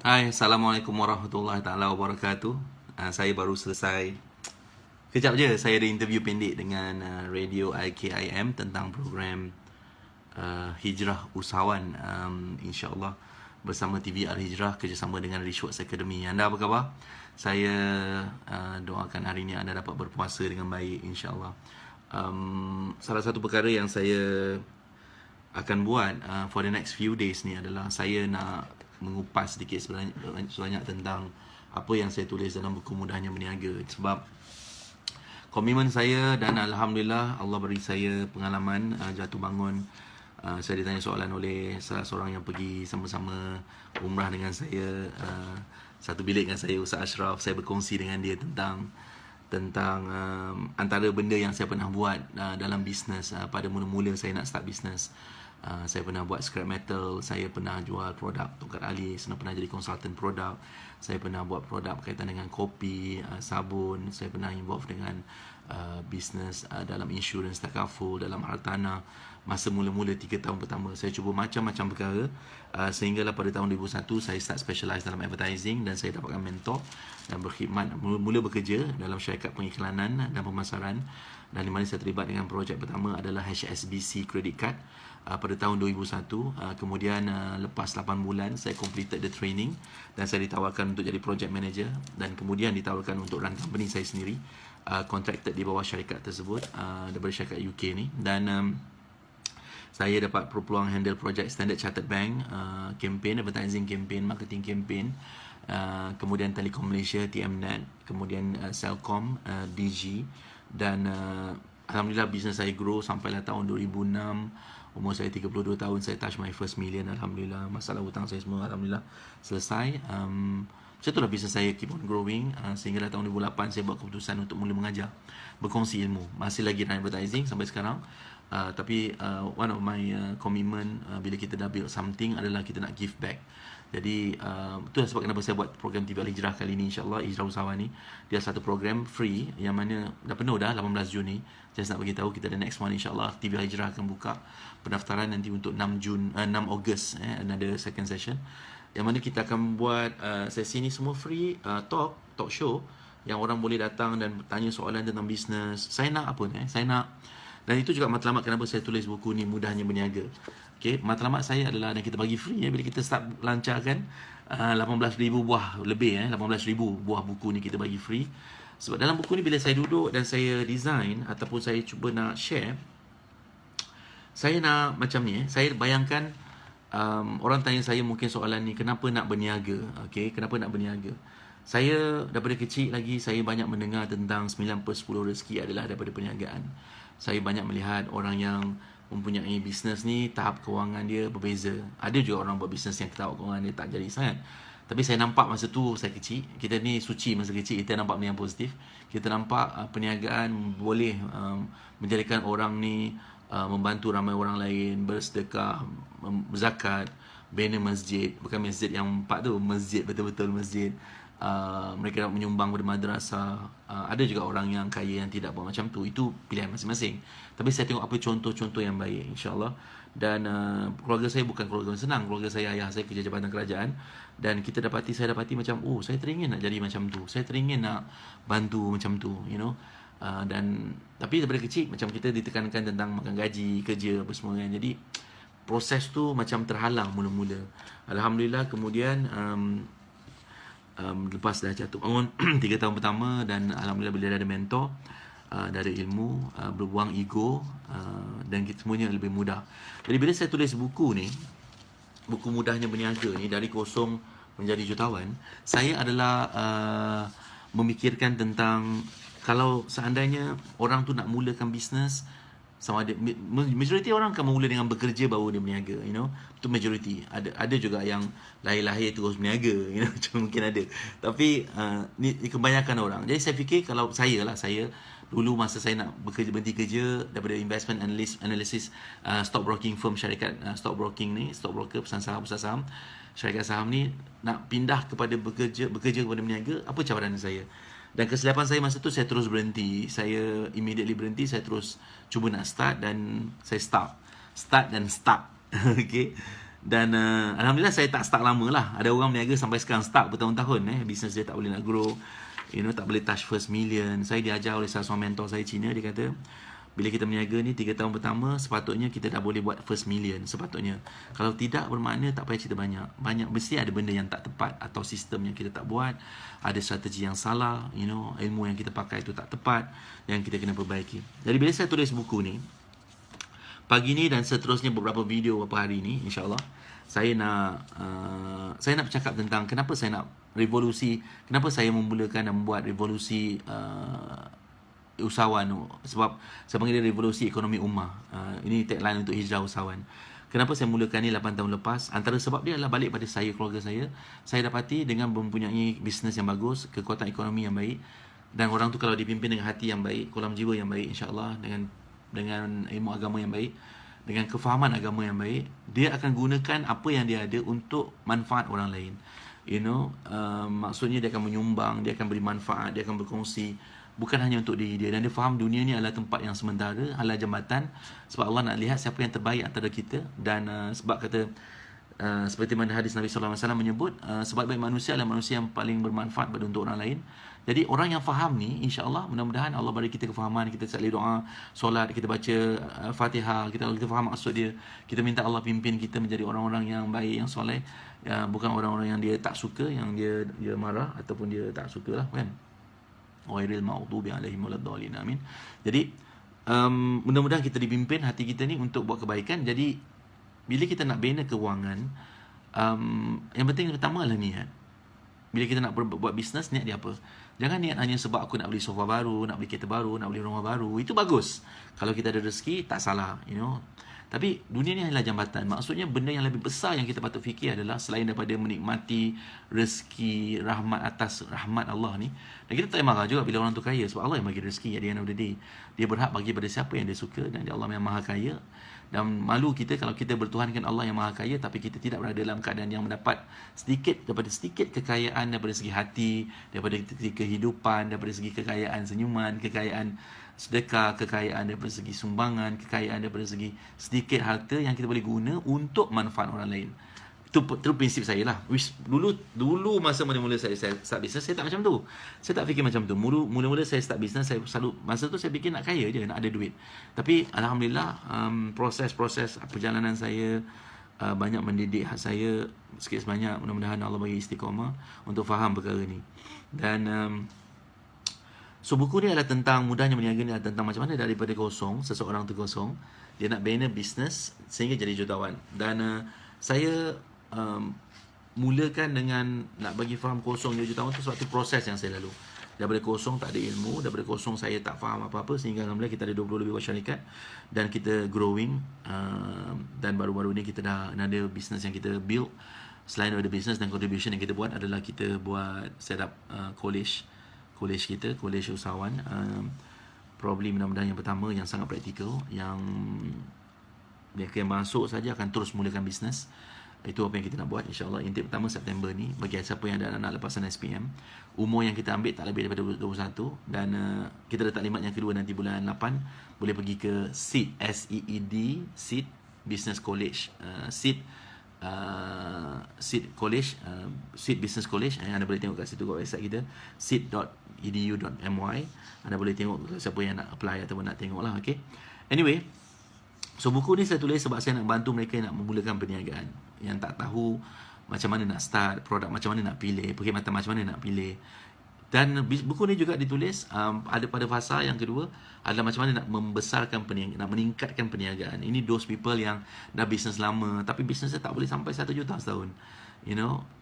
Hai, Assalamualaikum warahmatullahi taala wabarakatuh. Saya baru selesai. Kejap je, saya ada interview pendek dengan radio IKIM tentang program Hijrah Usahawan, insyaAllah bersama TV Al-Hijrah kerjasama dengan Rishworks Academy. Anda apa khabar? Saya doakan hari ini anda dapat berpuasa dengan baik, insyaAllah. Salah satu perkara yang saya akan buat for the next few days ni adalah saya nak mengupas sedikit sebanyak tentang apa yang saya tulis dalam buku Mudahnya Berniaga. Sebab komitmen saya, dan Alhamdulillah Allah beri saya pengalaman jatuh bangun. Saya ditanya soalan oleh salah seorang yang pergi sama-sama umrah dengan saya, satu bilik dengan saya, Ustaz Ashraf. Saya berkongsi dengan dia tentang antara benda yang saya pernah buat dalam bisnes. Pada mula-mula saya nak start bisnes, saya pernah buat scrap metal, saya pernah jual produk tongkat alis, saya pernah jadi konsultan produk, saya pernah buat produk berkaitan dengan kopi, sabun, saya pernah involve dengan bisnes dalam insurans takaful, dalam hartanah. Masa mula-mula 3 tahun pertama saya cuba macam-macam perkara, sehinggalah pada tahun 2001 saya start specialize dalam advertising dan saya dapatkan mentor dan berkhidmat, mula bekerja dalam syarikat pengiklanan dan pemasaran, dan di mana saya terlibat dengan projek pertama adalah HSBC Credit Card pada tahun 2001. Kemudian lepas 8 bulan saya completed the training dan saya ditawarkan untuk jadi project manager, dan kemudian ditawarkan untuk run company saya sendiri, contracted di bawah syarikat tersebut, daripada syarikat UK ni. Dan saya dapat peluang handle projek Standard Chartered Bank, campaign, advertising campaign, marketing campaign, kemudian Telekom Malaysia, TMNet, kemudian Celcom, DG, dan Alhamdulillah bisnes saya grow sampailah tahun 2006. Umur saya 32 tahun, saya touch my first million. Alhamdulillah, masalah hutang saya semua Alhamdulillah selesai. Macam itulah bisnes saya keep on growing, sehinggalah tahun 2008 saya buat keputusan untuk mula mengajar, berkongsi ilmu. Masih lagi run advertising sampai sekarang. Tapi one of my commitment bila kita dah build something adalah kita nak give back. Jadi itulah sebab kenapa saya buat program TV Al-Hijrah kali ni, insyaAllah Hijrah Usahawan ni. Dia satu program free yang mana dah penuh dah 18 Jun ni. Just nak bagi tahu kita ada next one, insyaAllah TV Al-Hijrah akan buka pendaftaran nanti untuk 6 Ogos, another second session, yang mana kita akan buat sesi ni semua free, talk show yang orang boleh datang dan tanya soalan tentang bisnes. Saya nak apa ni? Saya nak, dan itu juga matlamat kenapa saya tulis buku ni, Mudahnya Berniaga. Okay, matlamat saya adalah, dan kita bagi free bila kita start lancarkan 18,000 buah lebih, 18,000 buah buku ni kita bagi free. Sebab dalam buku ni bila saya duduk dan saya design ataupun saya cuba nak share, saya nak macam ni, saya bayangkan orang tanya saya mungkin soalan ni, kenapa nak berniaga? Okay, kenapa nak berniaga? Saya daripada kecil lagi saya banyak mendengar tentang 9/10 rezeki adalah daripada perniagaan. Saya banyak melihat orang yang mempunyai bisnes ni, tahap kewangan dia berbeza. Ada juga orang buat bisnes yang tahap kewangan dia tak jadi sangat. Tapi saya nampak masa tu saya kecil, kita ni suci masa kecil, kita nampak benda yang positif. Kita nampak perniagaan boleh menjadikan orang ni membantu ramai orang lain, bersedekah, berzakat, bina masjid, bukan masjid yang 4 tu, masjid betul-betul masjid. Mereka nak menyumbang pada madrasah. Ada juga orang yang kaya yang tidak buat macam tu. Itu pilihan masing-masing. Tapi saya tengok apa contoh-contoh yang baik, insyaAllah. Dan keluarga saya bukan keluarga yang senang. Keluarga saya, ayah saya kerja jabatan kerajaan. Dan saya dapati macam, saya teringin nak jadi macam tu, saya teringin nak bantu macam tu, you know. Tapi daripada kecil macam kita ditekankan tentang makan gaji, kerja apa semua kan. Jadi proses tu macam terhalang mula-mula. Alhamdulillah kemudian lepas dah jatuh bangun 3 tahun pertama, dan Alhamdulillah bila ada mentor, dari ilmu, berbuang ego, dan semuanya lebih mudah. Jadi bila saya tulis buku ni, buku Mudahnya Berniaga ni, dari kosong menjadi jutawan, saya adalah memikirkan tentang kalau seandainya orang tu nak mulakan bisnes, sama ada majoriti orang akan mula dengan bekerja baru dia berniaga, you know. Itu majoriti. Ada juga yang lahir-lahir terus berniaga, you know, macam mungkin ada. Tapi ni kebanyakan orang. Jadi saya fikir kalau saya dulu masa saya nak berhenti kerja daripada investment analysis stock broking firm, syarikat stock broking ni, stock broker, pesan saham, syarikat saham ni, nak pindah kepada bekerja kepada berniaga, apa cabaran saya? Dan kesilapan saya masa tu, saya terus berhenti. Saya immediately berhenti, saya terus cuba nak start dan saya start dan start. Okay. Dan Alhamdulillah saya tak start lama lah. Ada orang berniaga sampai sekarang start bertahun-tahun bisnes dia tak boleh nak grow, tak boleh touch first million. Saya diajar oleh salah seorang mentor saya Cina, dia kata bila kita berniaga ni 3 tahun pertama sepatutnya kita dah boleh buat first million sepatutnya. Kalau tidak bermakna tak payah cerita banyak. Mesti ada benda yang tak tepat atau sistem yang kita tak buat, ada strategi yang salah, ilmu yang kita pakai itu tak tepat yang kita kena perbaiki. Jadi bila saya tulis buku ni pagi ni dan seterusnya beberapa video beberapa hari ni, insya-Allah saya nak bercakap tentang kenapa saya nak revolusi, kenapa saya memulakan dan membuat revolusi usahawan. Sebab saya panggil dia revolusi ekonomi ummah. Ini tagline untuk hijrah usahawan. Kenapa saya mulakan ni 8 tahun lepas? Antara sebab dia adalah balik pada saya, keluarga saya. Saya dapati dengan mempunyai bisnes yang bagus, kekuatan ekonomi yang baik, dan orang tu kalau dipimpin dengan hati yang baik, kolam jiwa yang baik, insya-Allah dengan ilmu agama yang baik, dengan kefahaman agama yang baik, dia akan gunakan apa yang dia ada untuk manfaat orang lain. Maksudnya dia akan menyumbang, dia akan beri manfaat, dia akan berkongsi, bukan hanya untuk diri dia. Dan dia faham dunia ni adalah tempat yang sementara, adalah jambatan. Sebab Allah nak lihat siapa yang terbaik antara kita. Dan sebab kata seperti mana hadis Nabi SAW menyebut, sebaik-baik manusia adalah manusia yang paling bermanfaat untuk orang lain. Jadi orang yang faham ni, insya-Allah mudah-mudahan Allah beri kita kefahaman, kita sekali doa, solat, kita baca Fatihah, kita faham maksud dia, kita minta Allah pimpin kita menjadi orang-orang yang baik, yang soleh, bukan orang-orang yang dia tak suka, yang dia marah ataupun dia tak suka lah, kan. Ghairil maghdubi alaihim waladdallin, amin. Jadi mudah-mudahan kita dipimpin hati kita ni untuk buat kebaikan. Jadi bila kita nak bina kewangan, yang penting pertama adalah niat. Bila kita nak buat bisnes, niat dia apa? Jangan niat hanya sebab aku nak beli sofa baru, nak beli kereta baru, nak beli rumah baru. Itu bagus. Kalau kita ada rezeki, tak salah, Tapi dunia ni adalah jambatan. Maksudnya benda yang lebih besar yang kita patut fikir adalah selain daripada menikmati rezeki, rahmat atas rahmat Allah ni. Dan kita tak marah juga bila orang tu kaya, sebab Allah yang bagi rezeki at the end of the day. Dia berhak bagi pada siapa yang dia suka, dan Allah yang maha kaya. Dan malu kita kalau kita bertuhankan Allah yang maha kaya tapi kita tidak berada dalam keadaan yang mendapat sedikit kekayaan daripada segi hati, daripada segi kehidupan, daripada segi kekayaan senyuman, kekayaan sedekah, kekayaan daripada segi sumbangan, kekayaan daripada segi sedikit harta yang kita boleh guna untuk manfaat orang lain. Itu prinsip saya lah. Dulu masa mula-mula saya start bisnes, saya tak macam tu. Saya tak fikir macam tu. Mula-mula saya start bisnes, saya selalu, masa tu saya fikir nak kaya je, nak ada duit. Tapi Alhamdulillah, proses perjalanan saya banyak mendidik saya sikit sebanyak. Mudah-mudahan Allah bagi istiqamah untuk faham perkara ni. Dan so buku ni adalah tentang mudahnya berniaga ni, adalah tentang macam mana daripada kosong, seseorang tu kosong, dia nak bina bisnes sehingga jadi jutawan. Dan saya mulakan dengan nak bagi faham kosong jadi jutawan tu sebab tu proses yang saya lalui. Daripada kosong tak ada ilmu, daripada kosong saya tak faham apa-apa, sehingga Alhamdulillah kita ada 20 lebih syarikat dan kita growing, dan baru-baru ni kita dah ada bisnes yang kita build. Selain daripada bisnes dan contribution yang kita buat adalah kita buat set up college kita, college usahawan. Probably mudah-mudahan yang pertama yang sangat praktikal, yang mereka yang masuk saja akan terus mulakan bisnes. Itu apa yang kita nak buat, insya-Allah. Intake pertama September ni bagi siapa yang ada anak lepasan SPM. Umur yang kita ambil tak lebih daripada 21, dan kita ada taklimat yang kedua nanti bulan 8. Boleh pergi ke SEED, SEED, SEED Business College, SEED College, SEED Business College. Anda boleh tengok kat situ, kat website kita seed.edu.my. Anda boleh tengok siapa yang nak apply ataupun nak tengok lah, okay. Anyway, so buku ni saya tulis sebab saya nak bantu mereka yang nak memulakan perniagaan, yang tak tahu macam mana nak start produk, macam mana nak pilih, perkhidmatan macam mana nak pilih. Dan buku ni juga ditulis ada pada fasa yang kedua adalah macam mana nak membesarkan perniagaan, nak meningkatkan perniagaan. Ini those people yang dah bisnes lama tapi bisnesnya tak boleh sampai 1 juta setahun.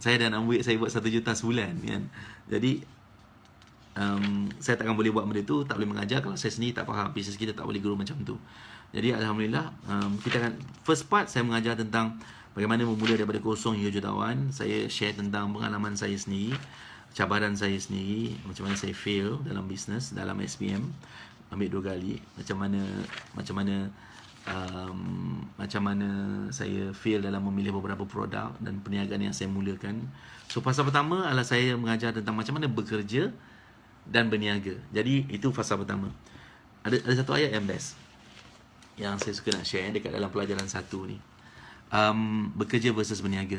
Saya dah nak saya buat 1 juta sebulan, kan. Jadi saya takkan boleh buat benda tu, tak boleh mengajar kalau saya sendiri tak faham, bisnes kita tak boleh grow macam tu. Jadi Alhamdulillah, kita akan first part saya mengajar tentang bagaimana memula daripada kosong hingga jutawan. Saya share tentang pengalaman saya sendiri, cabaran saya sendiri, macam mana saya fail dalam bisnes, dalam SPM, ambil 2 kali, macam mana saya fail dalam memilih beberapa produk dan perniagaan yang saya mulakan. So fasa pertama adalah saya mengajar tentang macam mana bekerja dan berniaga. Jadi itu fasa pertama. Ada satu ayat yang best yang saya suka nak share dekat dalam pelajaran 1 ni. bekerja versus berniaga.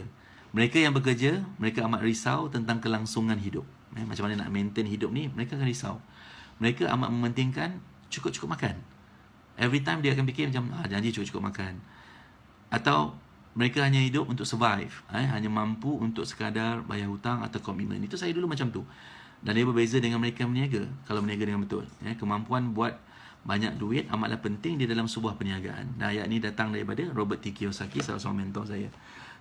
Mereka yang bekerja, mereka amat risau tentang kelangsungan hidup. Macam mana nak maintain hidup ni, mereka akan risau. Mereka amat mementingkan cukup-cukup makan. Every time dia akan fikir macam, janji cukup-cukup makan. Atau mereka hanya hidup untuk survive. Hanya mampu untuk sekadar bayar hutang atau komitmen. Itu saya dulu macam tu. Dan dia berbeza dengan mereka yang berniaga. Kalau berniaga dengan betul. Kemampuan buat banyak duit amatlah penting di dalam sebuah perniagaan. Dan ayat ni datang daripada Robert T. Kiyosaki, salah seorang mentor saya.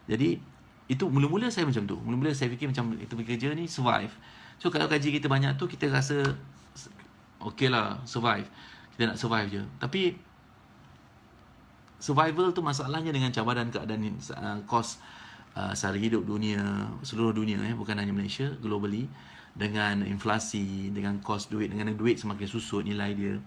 Jadi, itu mula-mula saya macam tu. Mula-mula saya fikir macam itu bekerja ni survive. So kalau gaji kita banyak tu, kita rasa okey lah, survive. Kita nak survive je. Tapi survival tu masalahnya dengan cabaran keadaan kos sara hidup dunia, seluruh dunia, bukan hanya Malaysia, globally, dengan inflasi, dengan kos duit, dengan duit semakin susut nilai dia.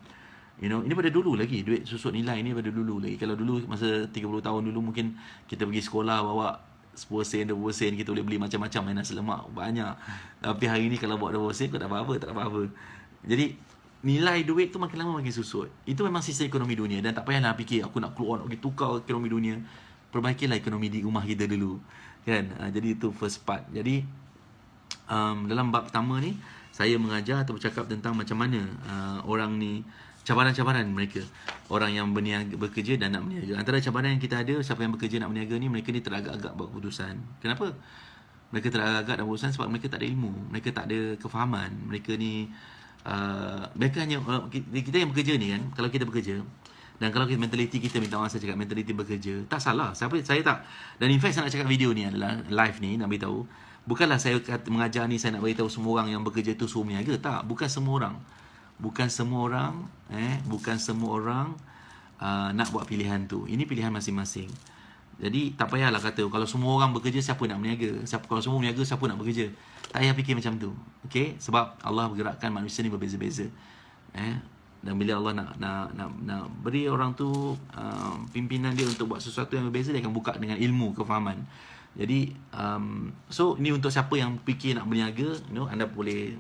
You know, ini pada dulu lagi, duit susut nilai ni pada dulu lagi. Kalau dulu masa 30 tahun dulu mungkin kita pergi sekolah bawa 10 sen, 20 sen, kita boleh beli macam-macam main nasi lemak, banyak. Tapi hari ni kalau bawa 20 sen, kau tak apa-apa, tak apa-apa. Jadi, nilai duit tu makin lama makin susut. Itu memang sistem ekonomi dunia. Dan tak payahlah fikir, aku nak keluar, nak pergi tukar ekonomi dunia. Perbaikilah ekonomi di rumah kita dulu. Kan? Jadi, itu first part. Jadi, dalam bab pertama ni, saya mengajar atau bercakap tentang macam mana orang ni, cabaran-cabaran mereka, orang yang berniaga, bekerja dan nak berniaga. Antara cabaran yang kita ada, siapa yang bekerja nak berniaga ni, mereka ni teragak-agak buat keputusan. Kenapa? Mereka teragak-agak buat keputusan sebab mereka tak ada ilmu, mereka tak ada kefahaman. Mereka ni mereka hanya kita yang bekerja ni kan, kalau kita bekerja dan kalau kita mentaliti kita, minta maaf saya cakap mentaliti bekerja, tak salah. Saya tak. Dan in fact saya nak cakap video ni adalah live ni nak beritahu, bukanlah saya mengajar ni saya nak beritahu semua orang yang bekerja tu suruh berniaga, tak. Bukan semua orang nak buat pilihan tu. Ini pilihan masing-masing. Jadi tak payahlah kata kalau semua orang bekerja siapa nak berniaga, kalau semua berniaga siapa nak bekerja. Tak payah fikir macam tu. Okey, sebab Allah bergerakkan manusia ni berbeza-beza. Dan bila Allah nak beri orang tu pimpinan dia untuk buat sesuatu yang berbeza, dia akan buka dengan ilmu, kefahaman. Jadi so ini untuk siapa yang fikir nak berniaga, anda boleh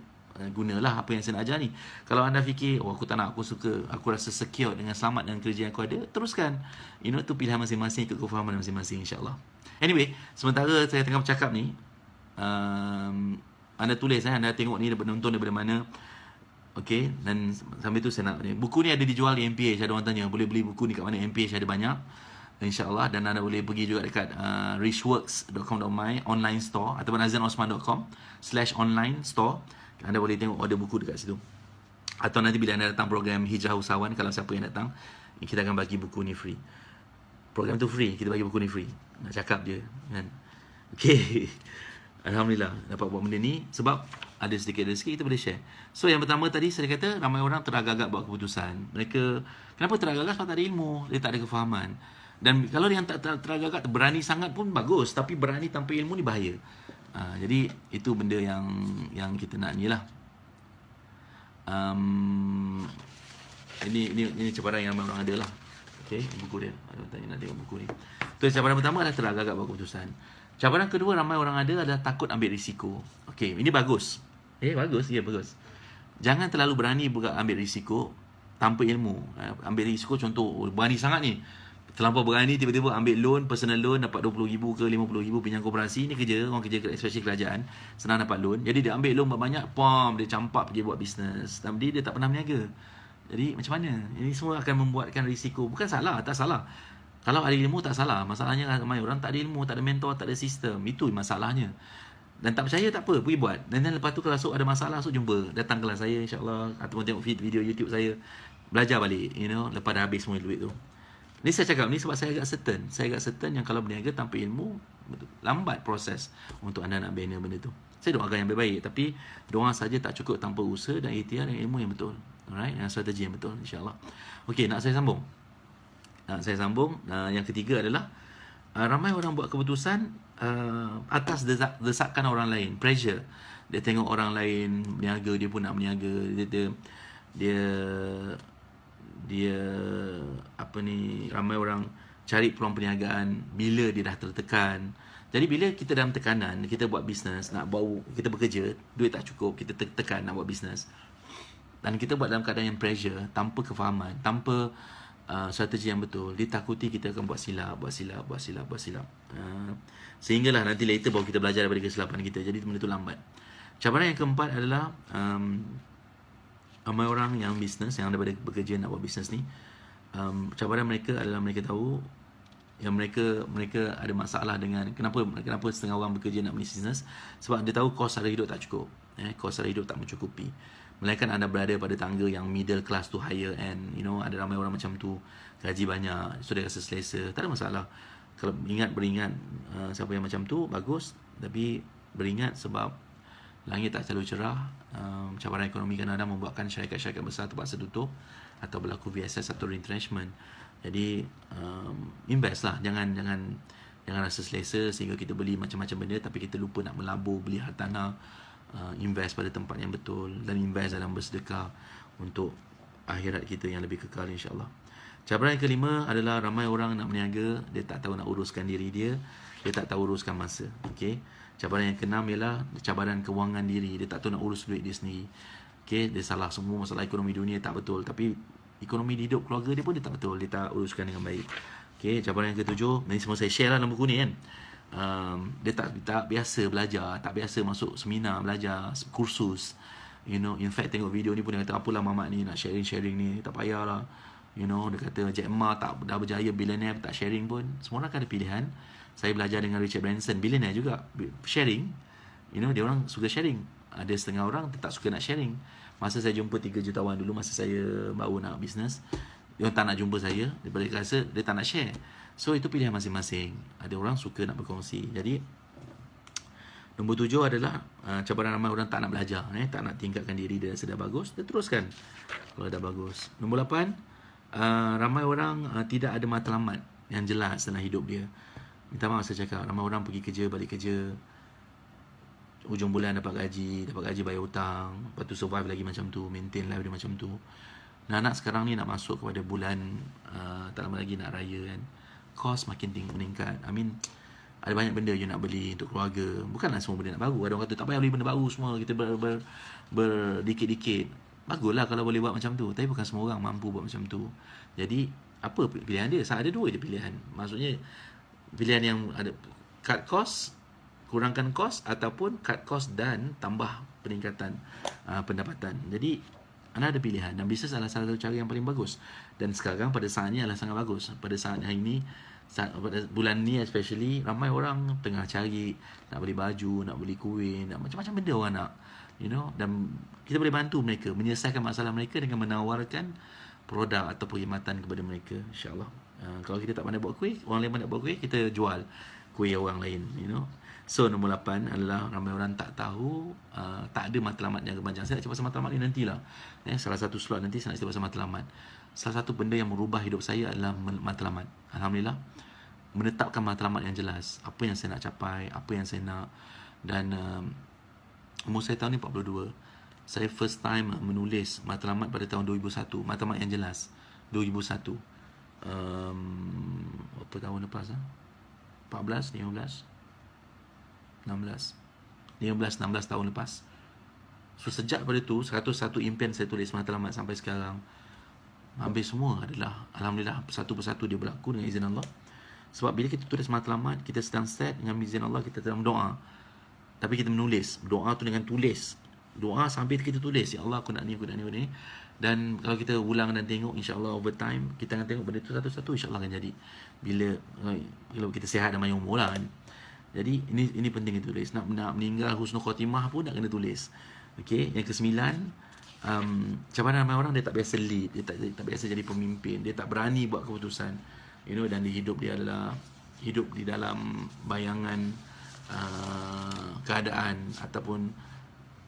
gunalah apa yang saya nak ajar ni. Kalau anda fikir, aku tak nak, aku suka, aku rasa secure dengan selamat dengan kerja yang aku ada, teruskan. Tu pilihan masing-masing, ikut kefahaman masing-masing, insyaAllah. Anyway, sementara saya tengah bercakap ni, anda tulis, anda tengok ni nonton daripada mana. Okay, dan sambil tu saya nak ni, buku ni ada dijual di MPH. Ada orang tanya boleh beli buku ni kat mana. MPH ada banyak, insyaAllah. Dan anda boleh pergi juga dekat richworks.com.my online store ataupun azanosman.com/online store. Anda boleh tengok order buku dekat situ. Atau nanti bila anda datang program Hijrah Usahawan, kalau siapa yang datang, kita akan bagi buku ni free. Program tu free, kita bagi buku ni free. Nak cakap je kan. Okay, alhamdulillah dapat buat benda ni sebab ada sedikit rezeki, kita boleh share. So yang pertama tadi saya kata, ramai orang teragak-agak buat keputusan. Mereka, kenapa teragak-agak? Sebab tak ada ilmu, dia tak ada kefahaman. Dan kalau yang tak teragak-agak, berani sangat pun bagus, tapi berani tanpa ilmu ni bahaya. Jadi itu benda yang kita nak ni lah. Ini cabaran yang ramai orang ada lah. Okay, buku dia. Ada tanya nak tengok buku ni. So, cabaran pertama adalah teragak-agak buat keputusan. Cabaran kedua ramai orang ada adalah takut ambil risiko. Okay, ini bagus. Bagus. Ya, bagus. Jangan terlalu berani ambil risiko tanpa ilmu. Ambil risiko, contoh, berani sangat ni. Terlampau berani, tiba-tiba ambil loan, personal loan, dapat RM20,000 ke RM50,000 pinjam koperasi. Ni kerja, orang kerja especially kerajaan, senang dapat loan. Jadi dia ambil loan banyak, dia campak pergi buat bisnes. Tapi dia tak pernah berniaga. Jadi macam mana? Ini semua akan membuatkan risiko. Bukan salah, tak salah. Kalau ada ilmu tak salah. Masalahnya ramai orang tak ada ilmu, tak ada mentor, tak ada sistem. Itu masalahnya. Dan tak percaya tak apa, pergi buat. Dan lepas tu kalau ada masalah, jumpa. Datang kelas saya insyaAllah. Ataupun tengok video YouTube saya. Belajar balik, lepas dah habis semua duit tu. Ni saya cakap ni sebab saya agak certain yang kalau berniaga tanpa ilmu, lambat proses untuk anda nak bina benda tu. Saya doakan yang baik-baik, tapi doa saja tak cukup tanpa usaha dan ikhtiar dan ilmu yang betul. Alright, dan strategi yang betul, insyaAllah. Okey, nak saya sambung. Yang ketiga adalah ramai orang buat keputusan atas desakan orang lain, pressure. Dia tengok orang lain berniaga, dia pun nak berniaga. Dia ramai orang cari peluang perniagaan bila dia dah tertekan. Jadi bila kita dalam tekanan, kita buat bisnes, kita bekerja, duit tak cukup, kita tertekan nak buat bisnes. Dan kita buat dalam keadaan yang pressure, tanpa kefahaman, tanpa strategi yang betul. Ditakuti kita akan buat silap. Sehinggalah nanti later baru kita belajar daripada kesilapan kita. Jadi benda itu lambat. Cabaran yang keempat adalah ramai orang yang bisnes, yang daripada bekerja nak buat bisnes ni, cabaran mereka adalah mereka tahu yang mereka ada masalah dengan kenapa setengah orang bekerja nak bisnes, sebab dia tahu kos sara hidup tak cukup, kos sara hidup tak mencukupi. Melainkan anda berada pada tangga yang middle class to higher end, ada ramai orang macam tu, gaji banyak, so dia rasa selesa, tak ada masalah. Kalau beringat siapa yang macam tu bagus, tapi beringat sebab langit tak selalu cerah. Cabaran ekonomi kadang-kadang membuatkan syarikat-syarikat besar terpaksa tutup atau berlaku VSS atau retrenchment. Jadi invest lah, jangan rasa selesa sehingga kita beli macam-macam benda tapi kita lupa nak melabur, beli hartanah. Invest pada tempat yang betul dan invest dalam bersedekah untuk akhirat kita yang lebih kekal, insyaAllah. Cabaran yang kelima adalah ramai orang nak berniaga, dia tak tahu nak uruskan diri dia tak tahu uruskan masa. Okey. Cabaran yang keenam ialah cabaran kewangan diri, dia tak tahu nak urus duit dia sendiri. Okey, dia salah semua masalah ekonomi dunia tak betul, tapi ekonomi hidup keluarga dia pun dia tak betul, dia tak uruskan dengan baik. Okey, cabaran yang ketujuh, ini semua saya share lah dalam buku ni kan. Dia tak biasa belajar, tak biasa masuk seminar, belajar kursus. In fact tengok video ni pun dia kata, apalah mamat ni nak sharing ni, tak payahlah. Dia kata Jack Ma tak dah berjaya, billionaire tak sharing pun. Semua orang kan ada pilihan. Saya belajar dengan Richard Branson, billionaire juga, sharing. Dia orang suka sharing. Ada setengah orang tak suka nak sharing. Masa saya jumpa 3 jutawan dulu, masa saya baru nak bisnes, dia tak nak jumpa saya, daripada rasa dia tak nak share. So itu pilihan masing-masing. Ada orang suka nak berkongsi. Jadi nombor 7 adalah cabaran ramai orang tak nak belajar, tak nak tingkatkan diri dia sudah bagus, dia teruskan kalau dah bagus. Nombor 8, ramai orang tidak ada matlamat yang jelas dalam hidup dia. Minta maaf saya cakap, ramai orang pergi kerja, balik kerja, hujung bulan dapat gaji bayar hutang, lepas tu survive lagi macam tu, maintain life dia macam tu. Anak sekarang ni nak masuk kepada bulan tak lama lagi nak raya kan, kos makin meningkat. Ada banyak benda you nak beli untuk keluarga. Bukanlah semua benda nak baru. Ada orang kata tak payah beli benda baru semua, kita berdikit-dikit. Baguslah kalau boleh buat macam tu, tapi bukan semua orang mampu buat macam tu. Jadi apa pilihan dia? Ada 2 je pilihan. Maksudnya pilihan yang ada cut cost, kurangkan kos, ataupun cut cost dan tambah peningkatan pendapatan. Jadi anda ada pilihan, dan bisnes adalah salah satu cara yang paling bagus. Dan sekarang pada saat ini adalah sangat bagus. Pada saat hari ini, pada bulan ni especially, ramai orang tengah cari nak beli baju, nak beli kuih, nak macam-macam benda orang nak, dan kita boleh bantu mereka menyelesaikan masalah mereka dengan menawarkan produk atau perkhidmatan kepada mereka, insyaAllah. Kalau kita tak pandai buat kuih, orang lain pandai buat kuih, kita jual kuih orang lain, So nombor 8 adalah ramai orang tak tahu, tak ada matlamat yang kepanjang. Saya nak cerita pasal matlamat ni nantilah. Salah satu slot nanti saya nak cerita pasal matlamat. Salah satu benda yang merubah hidup saya adalah matlamat. Alhamdulillah, menetapkan matlamat yang jelas. Apa yang saya nak capai, apa yang saya nak. Dan umur saya tahun ni 42. Saya first time menulis matlamat pada tahun 2001. Matlamat yang jelas 2001. Apa tahun lepas 14, 15 tahun lepas. So sejak pada tu 101 impian saya tulis matlamat sampai sekarang, hampir semua adalah alhamdulillah satu persatu dia berlaku dengan izin Allah. Sebab bila kita tulis matlamat, kita sedang set dengan izin Allah, kita sedang doa. Tapi kita menulis, doa tu dengan tulis. Doa sambil kita tulis, ya Allah aku nak ni, aku nak ni, aku nak ni. Dan kalau kita ulang dan tengok, insya-Allah over time kita akan tengok benda tu satu-satu, insya-Allah akan jadi. Bila kita sihat dan panjang umur lah kan. Jadi ini penting kita tulis. Nak meninggal husnul khatimah pun nak kena tulis. Okey, yang ke-9, cabaran ramai orang dia tak biasa lead, dia tak biasa jadi pemimpin, dia tak berani buat keputusan. Dan di hidup dia adalah hidup di dalam bayangan keadaan ataupun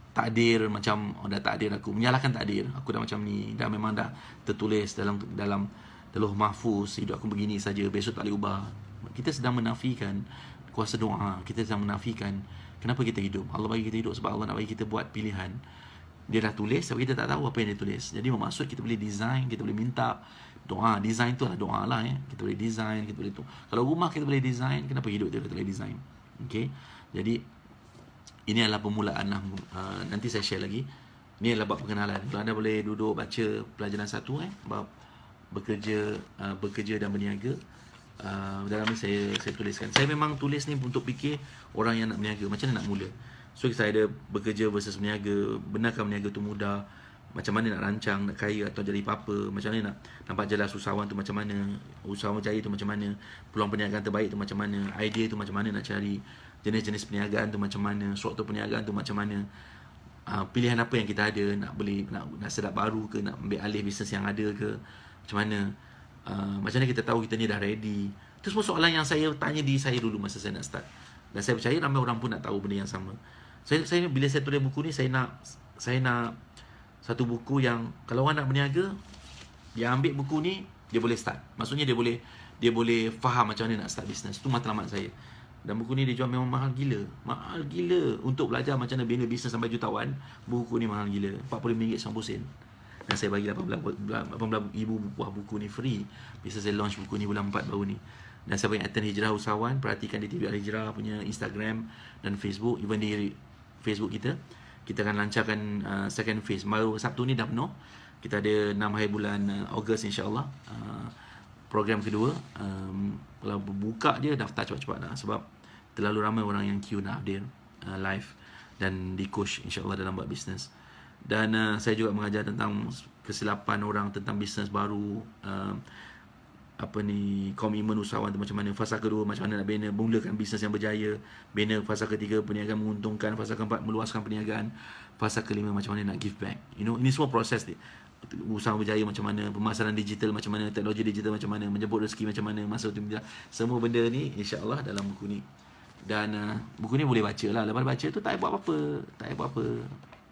takdir, macam dah takdir aku, menyalahkan takdir. Aku dah macam ni, dah memang dah tertulis dalam Lauh Mahfuz, hidup aku begini saja, besok tak boleh ubah. Kita sedang menafikan kuasa doa, kita sedang menafikan kenapa kita hidup. Allah bagi kita hidup sebab Allah nak bagi kita buat pilihan. Dia dah tulis tapi kita tak tahu apa yang dia tulis. Jadi bermaksud kita boleh design, kita boleh minta doa. Design tu adalah doa lah Kita boleh design, kita boleh tu. Kalau rumah kita boleh design, kenapa hidup kita boleh design? Okey. Jadi ini adalah permulaan lah. Nanti saya share lagi. Ini adalah bab perkenalan. Kalau anda boleh duduk baca pelajaran 1 bab bekerja dan berniaga. Dalam ni saya tuliskan. Saya memang tulis ni untuk fikir orang yang nak berniaga, macam mana nak mula. So saya ada bekerja versus berniaga. Benarkah berniaga tu mudah? Macam mana nak rancang, nak kaya atau jadi apa-apa? Macam mana nak nampak jelas usahawan tu macam mana? Usahawan berjaya tu macam mana? Peluang perniagaan terbaik tu macam mana? Idea tu macam mana nak cari? Jenis-jenis perniagaan tu macam mana? Struktur perniagaan tu macam mana? Pilihan apa yang kita ada, nak sedap baru ke, nak ambil alih bisnes yang ada ke, macam mana? Macam mana kita tahu kita ni dah ready? Itu semua soalan yang saya tanya diri saya dulu masa saya nak start. Dan saya percaya ramai orang pun nak tahu benda yang sama. Saya bila saya tulis buku ni, saya nak satu buku yang kalau orang nak berniaga, dia ambil buku ni, dia boleh start. Maksudnya dia boleh faham macam mana nak start bisnes. Itu matlamat saya. Dan buku ni dijual memang mahal gila. Mahal gila. Untuk belajar macam mana bina bisnes sampai jutawan, buku ni mahal gila. RM40.90. Dan saya bagi 18,000 buah buku ni free. Bisa saya launch buku ni bulan 4 baru ni. Dan saya bagi attend Hijrah Usahawan. Perhatikan di TV Al-Hijrah punya Instagram dan Facebook. Even di Facebook kita akan lancarkan second phase. Baru Sabtu ni dah penuh. Kita ada 6 hari bulan Ogos insyaAllah. Program kedua. Kalau buka je daftar cepat-cepat lah. Sebab terlalu ramai orang yang queue nak update live. Dan di coach insyaAllah dalam buat bisnes. Dan saya juga mengajar tentang kesilapan orang tentang bisnes baru, komitmen usahawan tu macam mana, fasa kedua macam mana nak bina, mulakan bisnes yang berjaya, bina fasa ketiga perniagaan menguntungkan, fasa keempat meluaskan perniagaan, fasa kelima macam mana nak give back. Ini semua proses ni. Usaha berjaya macam mana, pemasaran digital macam mana, teknologi digital macam mana, menjemput rezeki macam mana, masa tu semua benda ni insya-Allah dalam buku ni. Dan buku ni boleh baca lah. Lepas baca tu tak payah buat apa-apa.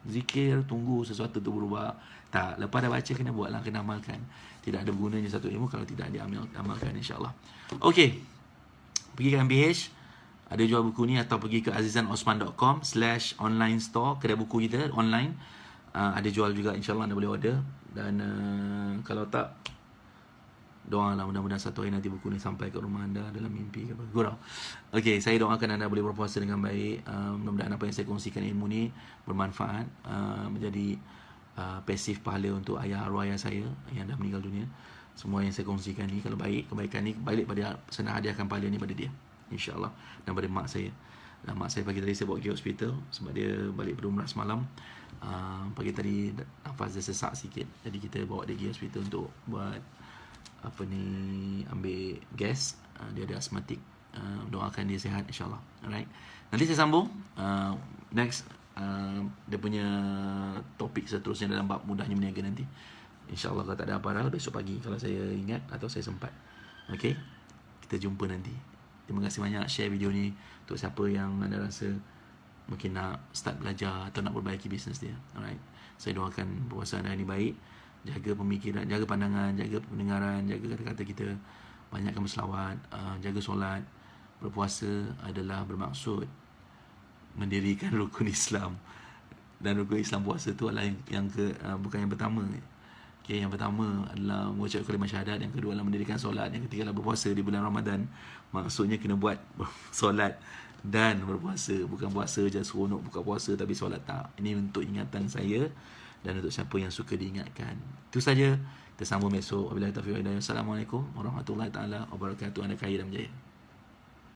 Zikir, tunggu sesuatu tu berubah. Tak, lepas dah baca kena buatlah, kena amalkan. Tidak ada gunanya satu ilmu kalau tidak diamalkan insya-Allah. Okey. Pergi ke MBH, ada jual buku ni, atau pergi ke azizanosman.com/online store, kedai buku kita online. Ada jual juga insya-Allah, anda boleh order. Dan kalau tak, doalah mudah-mudahan satu hari nanti buku ni sampai ke rumah anda dalam mimpi ke apa. Gurau. Okey, saya doakan anda boleh berpuasa dengan baik. Mudah-mudahan apa yang saya kongsikan ilmu ni bermanfaat, menjadi pasif pahala untuk arwah ayah saya yang dah meninggal dunia. Semua yang saya kongsikan ni, kalau baik, kebaikan ni balik pada saya nak hadiahkan pahala ni pada dia, insya-Allah, dan pada mak saya. Dan mak saya pagi tadi saya bawa pergi hospital sebab dia balik berumrah semalam. Pagi tadi nafas dia sesak sikit, jadi kita bawa dia pergi hospital untuk buat ambil gas. Dia ada asmatik. Doakan dia sihat insyaAllah. Alright, nanti saya sambung next dia punya topik seterusnya dalam bab mudahnya berniaga nanti, insyaAllah. Kalau tak ada apa-apa, besok pagi kalau saya ingat atau saya sempat. Okay, kita jumpa nanti. Terima kasih banyak. Share video ni untuk siapa yang anda rasa mungkin nak start belajar atau nak perbaiki bisnes dia. Alright, saya doakan puasa anda ini baik. Jaga pemikiran, jaga pandangan, jaga pendengaran, jaga kata-kata kita, banyakkan berselawat, jaga solat. Berpuasa adalah bermaksud mendirikan rukun Islam. Dan rukun Islam puasa tu adalah bukan yang pertama. Okay, yang pertama adalah mengucap kalimah syahadat, yang kedua adalah mendirikan solat, yang ketiga adalah berpuasa di bulan Ramadan. Maksudnya kena buat solat dan berpuasa. Bukan puasa je seronok buka puasa tapi solat tak. Ini untuk ingatan saya dan untuk siapa yang suka diingatkan. Itu saja. Kita sambung besok. Wabillahi taufiq wal hidayah. Assalamualaikum warahmatullahi taala wabarakatuh. Anda kaya dan berjaya.